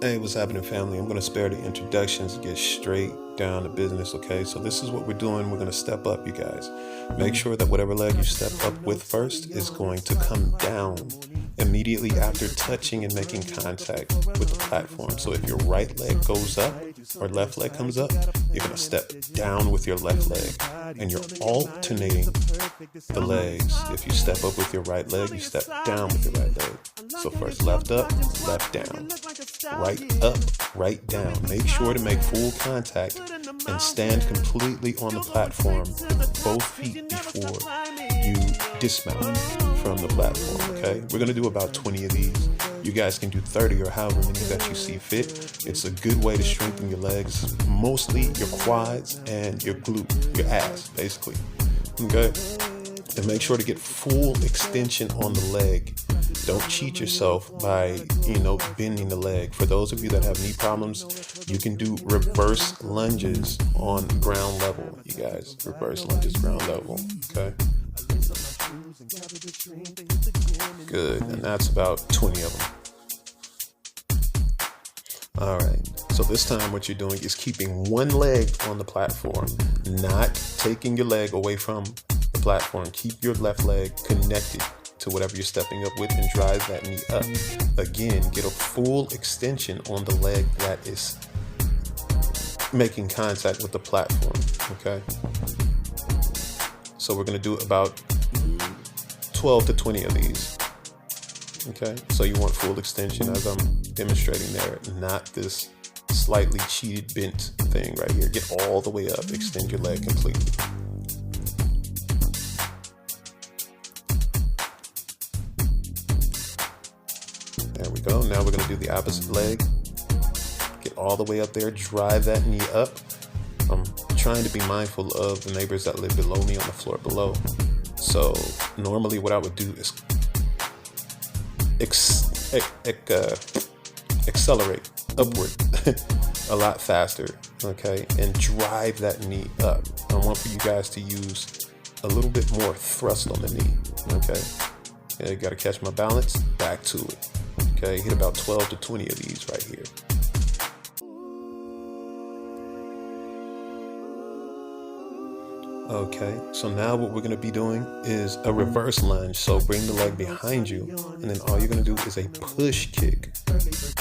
Hey, what's happening, family? I'm going to spare the introductions and get straight down to business, okay? So this is what we're doing. We're going to step up, you guys. Make sure that whatever leg you step up with first is going to come down immediately after touching and making contact with the platform. So if your right leg goes up or left leg comes up, you're going to step down with your left leg. And you're alternating the legs. If you step up with your right leg, you step down with your right leg. So first left up, left down. Right up, right down. Make sure to make full contact and stand completely on the platform with both feet before you dismount from the platform, okay? We're going to do about 20 of these. You guys can do 30 or however many that you see fit. It's a good way to strengthen your legs, mostly your quads and your glute, your ass, basically, okay? And make sure to get full extension on the leg. Don't cheat yourself by, bending the leg. For those of you that have knee problems, you can do reverse lunges on ground level, you guys. Reverse lunges, ground level, okay? Good, and that's about 20 of them. All right, so this time what you're doing is keeping one leg on the platform, not taking your leg away from the platform. Keep your left leg connected to whatever you're stepping up with and drive that knee up. Again, get a full extension on the leg that is making contact with the platform, okay? So we're gonna do about 12 to 20 of these, okay? So you want full extension as I'm demonstrating there, not this slightly cheated bent thing right here. Get all the way up, extend your leg completely. There we go. Now we're going to do the opposite leg. Get all the way up there. Drive that knee up. I'm trying to be mindful of the neighbors that live below me on the floor below. So normally what I would do is accelerate upward a lot faster, okay? And drive that knee up. I want for you guys to use a little bit more thrust on the knee, okay? Yeah, you got to catch my balance. Back to it. Okay, hit about 12 to 20 of these right here. Okay, so now what we're going to be doing is a reverse lunge. So bring the leg behind you, and then all you're going to do is a push kick.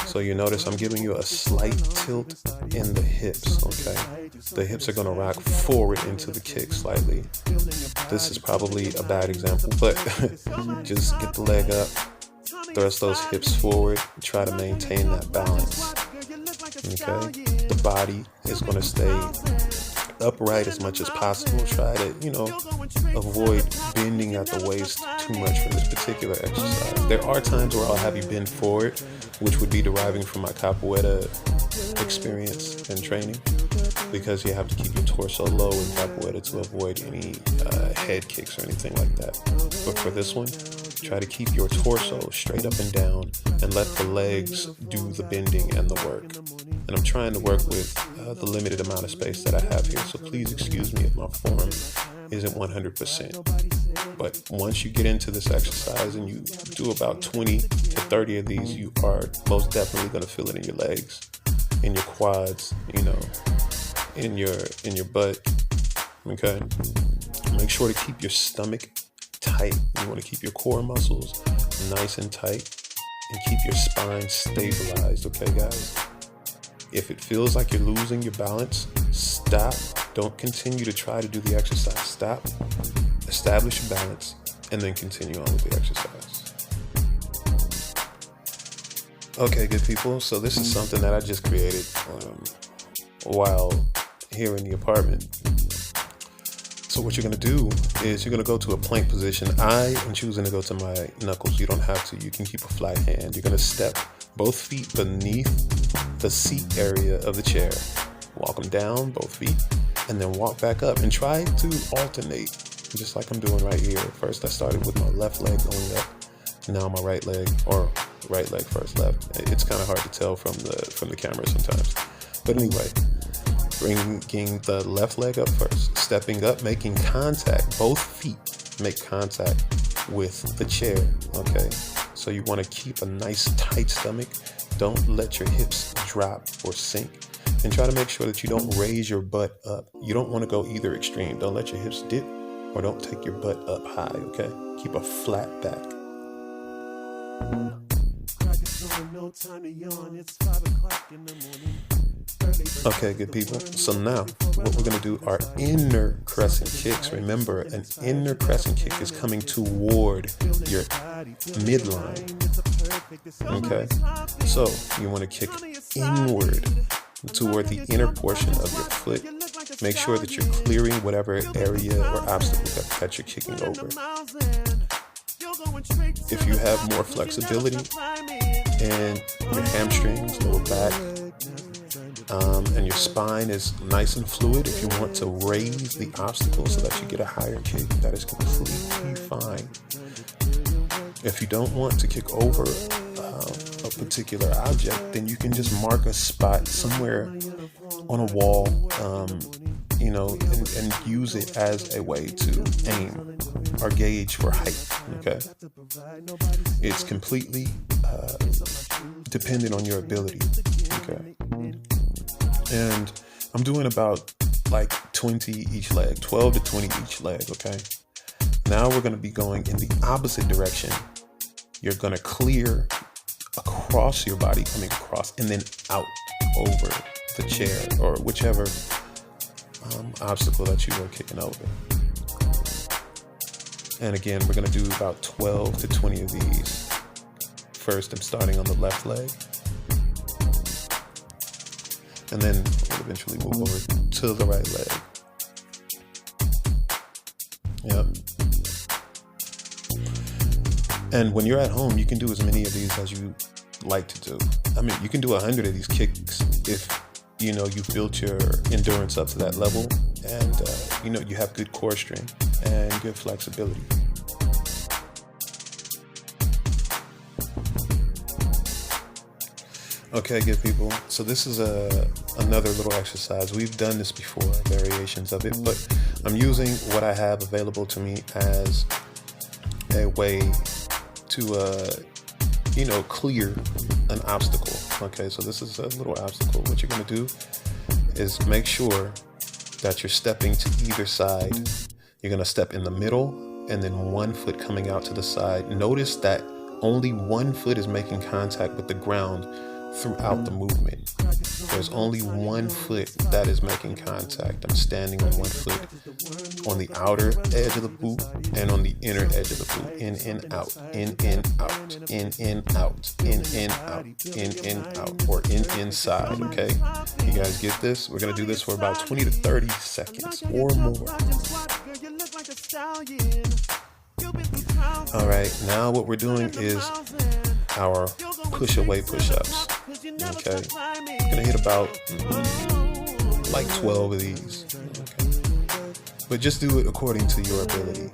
So you notice I'm giving you a slight tilt in the hips, okay? The hips are going to rock forward into the kick slightly. This is probably a bad example, but just get the leg up. Thrust those hips forward, try to maintain that balance, okay? The body is going to stay upright as much as possible. Try to, avoid bending at the waist too much for this particular exercise. There are times where I'll have you bend forward, which would be deriving from my capoeira experience and training, because you have to keep your torso low in capoeira to avoid any head kicks or anything like that. But for this one, try to keep your torso straight up and down and let the legs do the bending and the work. And I'm trying to work with the limited amount of space that I have here, so please excuse me if my form isn't 100%. But once you get into this exercise and you do about 20 to 30 of these, you are most definitely going to feel it in your legs, in your quads, in your butt, okay? Make sure to keep your stomach tight. You want to keep your core muscles nice and tight and keep your spine stabilized, okay, guys? If it feels like you're losing your balance, stop. Don't continue to try to do the exercise. Stop, establish your balance, and then continue on with the exercise. Okay, good people. So this is something that I just created while here in the apartment. So what you're going to do is you're going to go to a plank position. I am choosing to go to my knuckles. You don't have to. You can keep a flat hand. You're going to step both feet beneath the seat area of the chair. Walk them down, both feet, and then walk back up. And try to alternate, just like I'm doing right here. First, I started with my left leg going up. Now my right leg, or right leg first, left. It's kind of hard to tell from the camera sometimes. But anyway, bringing the left leg up first, stepping up, making contact. Both feet make contact with the chair, okay? So you want to keep a nice tight stomach Don't let your hips drop or sink. And try to make sure that you don't raise your butt up. You don't want to go either extreme. Don't let your hips dip or don't take your butt up high, okay? Keep a flat back. Okay, good people. So now what we're going to do are inner crescent kicks. Remember, an inner crescent kick is coming toward your midline. Okay, so you want to kick inward toward the inner portion of your foot. Make sure that you're clearing whatever area or obstacle that you're kicking over. If you have more flexibility in your hamstrings, lower back, and your spine is nice and fluid, if you want to raise the obstacle so that you get a higher kick, that is completely fine. If you don't want to kick over a particular object, then you can just mark a spot somewhere on a wall, and use it as a way to aim or gauge for height. Okay, it's completely dependent on your ability. Okay, and I'm doing about like 20 each leg, 12 to 20 each leg. Okay, now we're going to be going in the opposite direction. You're going to clear across your body, coming across, and then out over the chair or whichever obstacle that you are kicking over. And again, we're going to do about 12 to 20 of these. First, I'm starting on the left leg. And then we'll eventually move over to the right leg. Yep. And when you're at home, you can do as many of these as you like to do. I mean, you can do 100 of these kicks if, you've built your endurance up to that level and, you have good core strength and good flexibility. Okay, good people. So this is another little exercise. We've done this before, variations of it, but I'm using what I have available to me as a way to, clear an obstacle. Okay, so this is a little obstacle. What you're going to do is make sure that you're stepping to either side. You're going to step in the middle and then one foot coming out to the side. Notice that only one foot is making contact with the ground throughout the movement. There's only one foot that is making contact. I'm standing on one foot on the outer edge of the boot and on the inner edge of the boot. In and out, in and out, in and out, in out, in out, or inside. Okay, you guys get this? We're gonna do this for about 20 to 30 seconds or more. All right, now what we're doing is our push-away push-ups. Okay, I'm gonna hit about like 12 of these. Okay, but just do it according to your ability.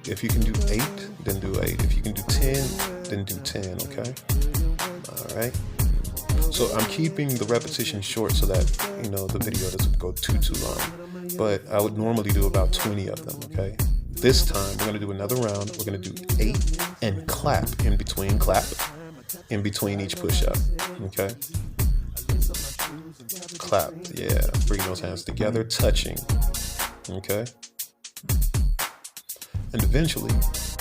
If you can do 8, then do 8. If you can do 10, then do 10. Okay. All right. So I'm keeping the repetition short so that the video doesn't go too long. But I would normally do about 20 of them. Okay. This time we're gonna do another round. We're gonna do 8 and clap in between. Clap in between each push-up. Okay. Clap. Yeah. Bring those hands together, touching. Okay. And eventually,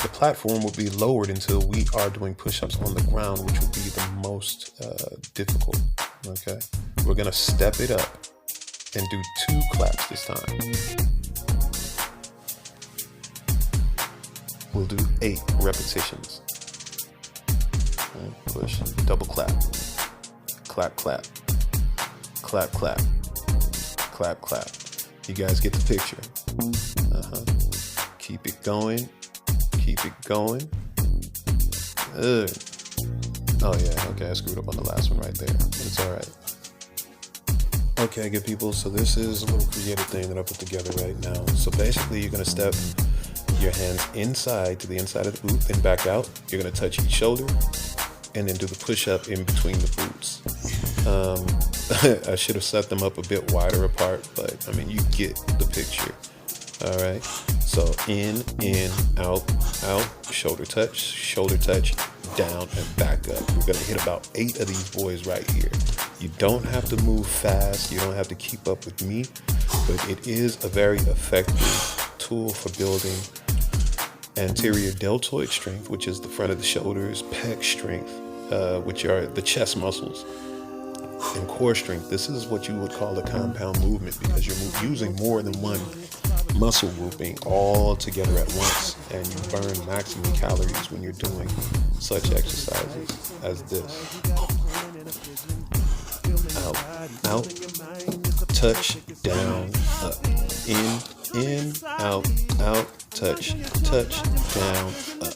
the platform will be lowered until we are doing push-ups on the ground, which will be the most difficult. Okay. We're gonna step it up and do 2 claps this time. We'll do 8 repetitions. Push, double clap, clap, clap, clap, clap, clap, clap. You guys get the picture. Keep it going, keep it going. Oh yeah, okay, I screwed up on the last one right there. It's all right. Okay, good people, so this is a little creative thing that I put together right now. So basically, you're gonna step your hands inside to the inside of the boot, then back out. You're gonna touch each shoulder, and then do the push-up in between the boots. I should have set them up a bit wider apart, but I mean, you get the picture. All right, so in, out, shoulder touch, down, and back up. We're going to hit about 8 of these boys right here. You don't have to move fast. You don't have to keep up with me, but it is a very effective tool for building anterior deltoid strength, which is the front of the shoulders, pec strength, which are the chest muscles, and core strength. This is what you would call a compound movement because you're using more than one muscle grouping all together at once, and you burn maximum calories when you're doing such exercises as this. Out, touch, down, up, in, out, touch, down, up,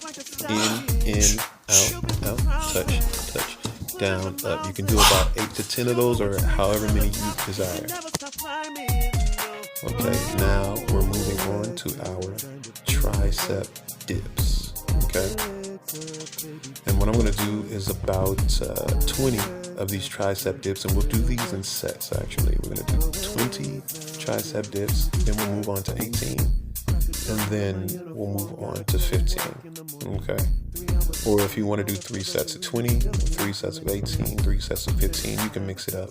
in, out, touch, down, up. You can do about 8 to 10 of those, or however many you desire. Okay, now we're moving on to our tricep dips. Okay, and what I'm going to do is about 20 of these tricep dips, and we'll do these in sets. Actually, we're going to do 20 tricep dips, then we'll move on to 18, and then we'll move on to 15. Okay, or if you want to do 3 sets of 20, 3 sets of 18, 3 sets of 15, you can mix it up.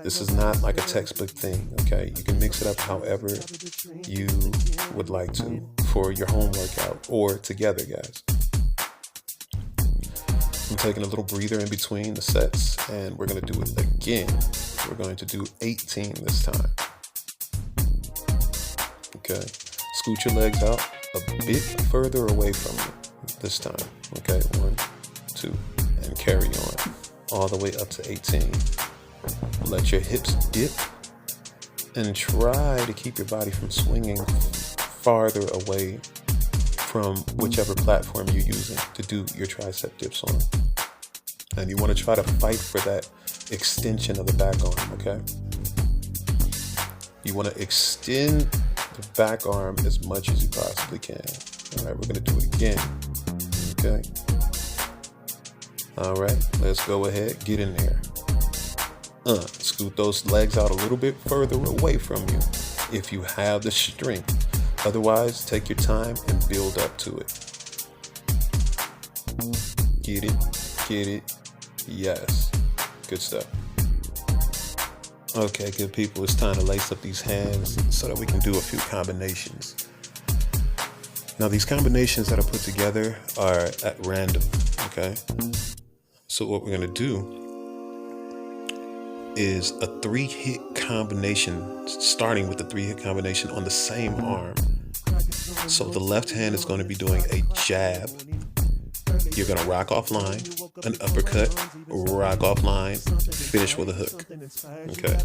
This is not like a textbook thing. Okay, you can mix it up however you would like to for your home workout or together, guys. I'm taking a little breather in between the sets, and we're going to do it again. We're going to do 18 this time. Okay, scoot your legs out a bit further away from you this time. Okay, 1, 2, and carry on all the way up to 18. Let your hips dip and try to keep your body from swinging farther away from whichever platform you're using to do your tricep dips on. And you want to try to fight for that extension of the back arm, okay? You want to extend the back arm as much as you possibly can. All right, we're going to do it again, okay? All right, let's go ahead, get in there. Scoot those legs out a little bit further away from you if you have the strength. Otherwise, take your time and build up to it. Get it. Yes. Good stuff. Okay, good people. It's time to lace up these hands so that we can do a few combinations. Now, these combinations that are put together are at random, okay? So what we're going to do is a 3-hit combination, starting with the 3-hit combination on the same arm. So the left hand is going to be doing a jab. You're going to rock off line, an uppercut, rock off line, finish with a hook. Okay.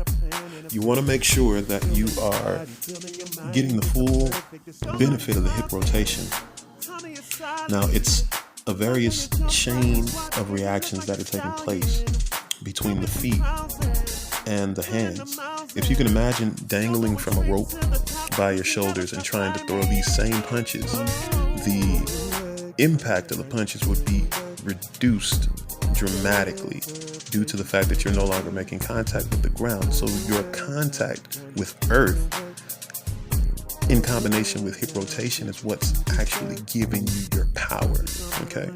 You want to make sure that you are getting the full benefit of the hip rotation. Now, it's a various chain of reactions that are taking place between the feet and the hands. If you can imagine dangling from a rope by your shoulders and trying to throw these same punches, the impact of the punches would be reduced dramatically due to the fact that you're no longer making contact with the ground. So your contact with earth in combination with hip rotation is what's actually giving you your power, okay?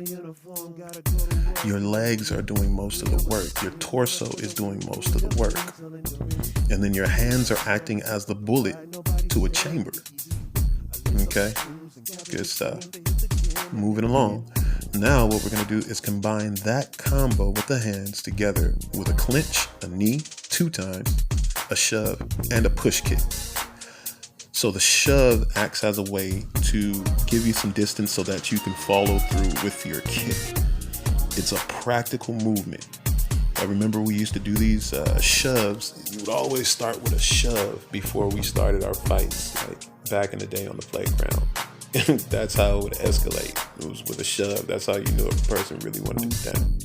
Your legs are doing most of the work. Your torso is doing most of the work. And then your hands are acting as the bullet to a chamber, okay? Good stuff. Moving along. Now what we're going to do is combine that combo with the hands together with a clinch, a knee 2 times, a shove, and a push kick. So the shove acts as a way to give you some distance so that you can follow through with your kick. It's a practical movement. I remember we used to do these shoves. You would always start with a shove before we started our fights, like back in the day on the playground. That's how it would escalate. It was with a shove. That's how you knew if a person really wanted it down.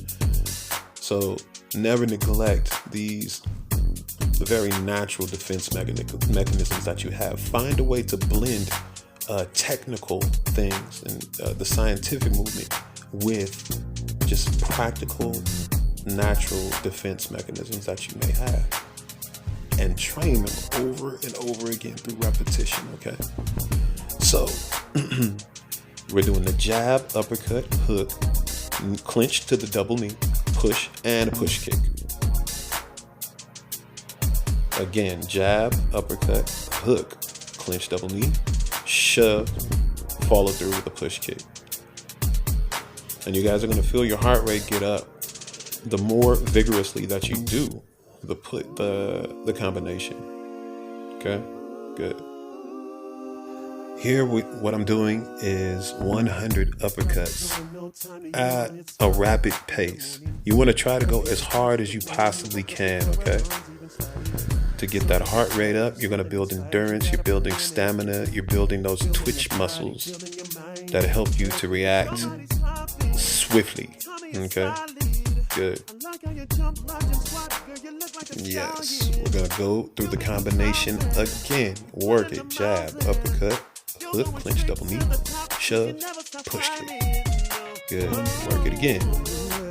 So never neglect these very natural defense mechanisms that you have. Find a way to blend technical things and the scientific movement with just practical, natural defense mechanisms that you may have, and train them over and over again through repetition, okay? So we're doing the jab, uppercut, hook, clinch to the double knee, push, and a push kick. Again, jab, uppercut, hook, clinch, double knee, shove, follow through with a push kick. And you guys are going to feel your heart rate get up the more vigorously that you do the combination. Okay, good. Here, what I'm doing is 100 uppercuts at a rapid pace. You want to try to go as hard as you possibly can, okay? To get that heart rate up, you're going to build endurance, you're building stamina, you're building those twitch muscles that help you to react swiftly, okay? Good. Yes, we're going to go through the combination again. Work it, jab, uppercut, hook, clinch, double knee, shove, push kick. Good. Work it again.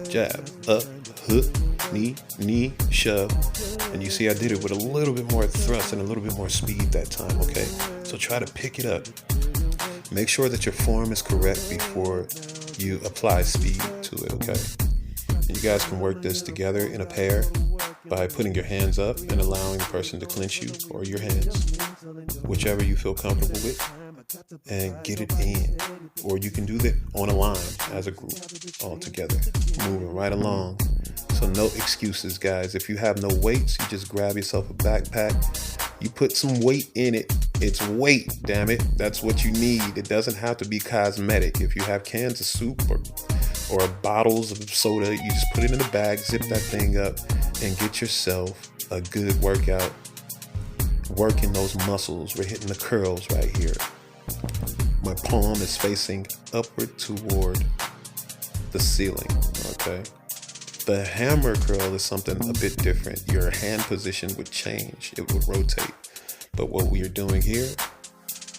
Jab, up, hook, knee, shove. And you see I did it with a little bit more thrust and a little bit more speed that time, okay? So try to pick it up. Make sure that your form is correct before you apply speed to it, okay? And you guys can work this together in a pair by putting your hands up and allowing the person to clinch you or your hands, whichever you feel comfortable with, and get it in. Or you can do that on a line as a group all together, moving right along. So no excuses, guys. If you have no weights, you just grab yourself a backpack. You put some weight in it. It's weight, damn it. That's what you need. It doesn't have to be cosmetic. If you have cans of soup or bottles of soda, you just put it in a bag, zip that thing up, and get yourself a good workout. Working those muscles. We're hitting the curls right here. My palm is facing upward toward the ceiling, okay? The hammer curl is something a bit different. Your hand position would change. It would rotate. But what we are doing here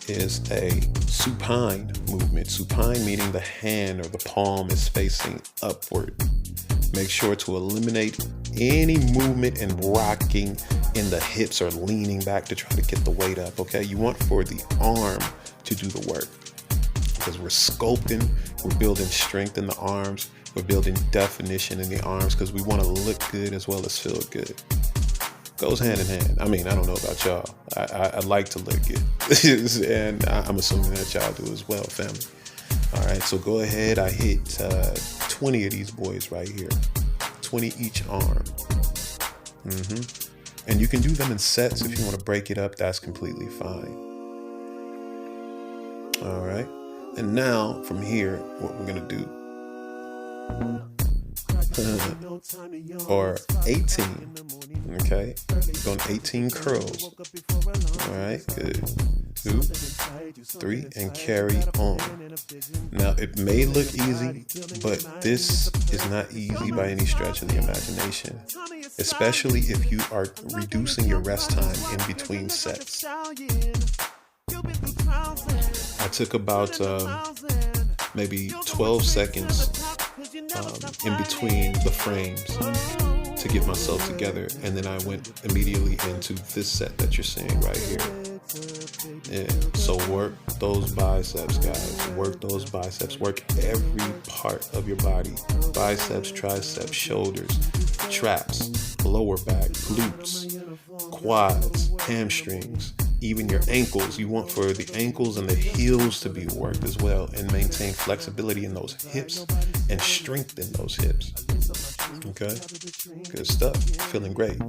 is a supine movement. Supine meaning the hand or the palm is facing upward. Make sure to eliminate any movement and rocking in the hips or leaning back to try to get the weight up, okay? You want for the arm to do the work because we're sculpting, we're building strength in the arms, we're building definition in the arms because we want to look good as well as feel good. Goes hand in hand. I mean, I don't know about y'all. I like to look good. And I'm assuming that y'all do as well, family. All right, so go ahead. I hit 20 of these boys right here. 20 each arm. And you can do them in sets if you want to break it up. That's completely fine. All right. And now from here, what we're going to do. Or 18. Okay. Going 18 curls. All right. Good. 2, 3, and carry on. Now, it may look easy, but this is not easy by any stretch of the imagination, especially if you are reducing your rest time in between sets. I took about maybe 12 seconds in between the frames to get myself together, and then I went immediately into this set that you're seeing right here. Yeah, so work those biceps, guys. Work those biceps. Work every part of your body. Biceps, triceps, shoulders, traps, lower back, glutes, quads, hamstrings, even your ankles. You want for the ankles and the heels to be worked as well, and maintain flexibility in those hips and strengthen those hips. Okay? Good stuff. Feeling great.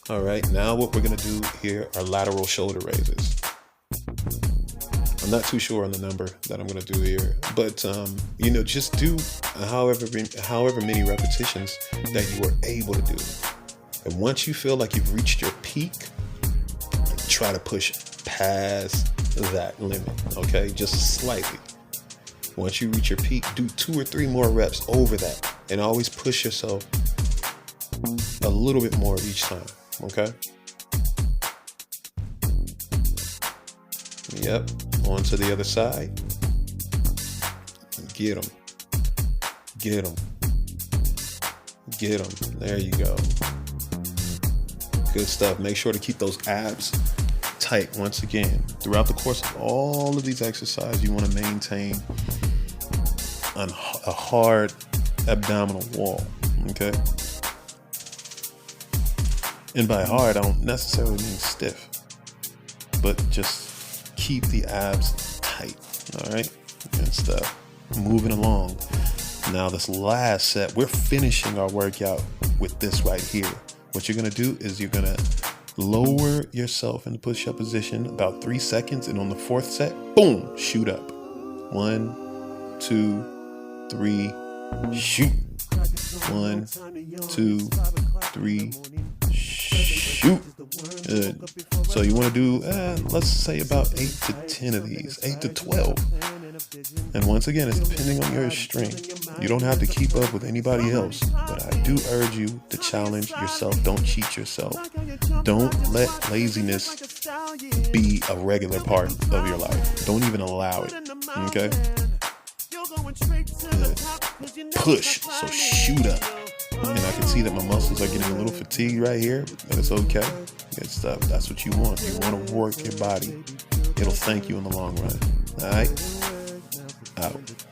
All right, now what we're gonna do here are lateral shoulder raises. I'm not too sure on the number that I'm gonna do here, but just do however many repetitions that you are able to do. And once you feel like you've reached your peak, try to push past that limit, okay? Just slightly. Once you reach your peak, do 2 or 3 more reps over that, and always push yourself a little bit more each time. Okay. Yep. On to the other side. Get them. Get them. Get them. There you go. Good stuff. Make sure to keep those abs tight. Once again, throughout the course of all of these exercises, you want to maintain a hard abdominal wall, okay? And by hard, I don't necessarily mean stiff, but just keep the abs tight, all right? And stuff. Moving along. Now this last set, we're finishing our workout with this right here. What you're gonna do is you're gonna lower yourself into push-up position about 3 seconds, and on the 4th set, boom, shoot up. 1, 2, 3, shoot. 1, 2, 3, shoot. Good. So you want to do, let's say about 8 to 10 of these, 8 to 12. And once again, it's depending on your strength. You don't have to keep up with anybody else, but I do urge you to challenge yourself. Don't cheat yourself. Don't let laziness be a regular part of your life. Don't even allow it. Okay? Good. Push. So shoot up. And I can see that my muscles are getting a little fatigued right here, but it's okay. Good stuff. That's what you want. You want to work your body. It'll thank you in the long run. All right? Out.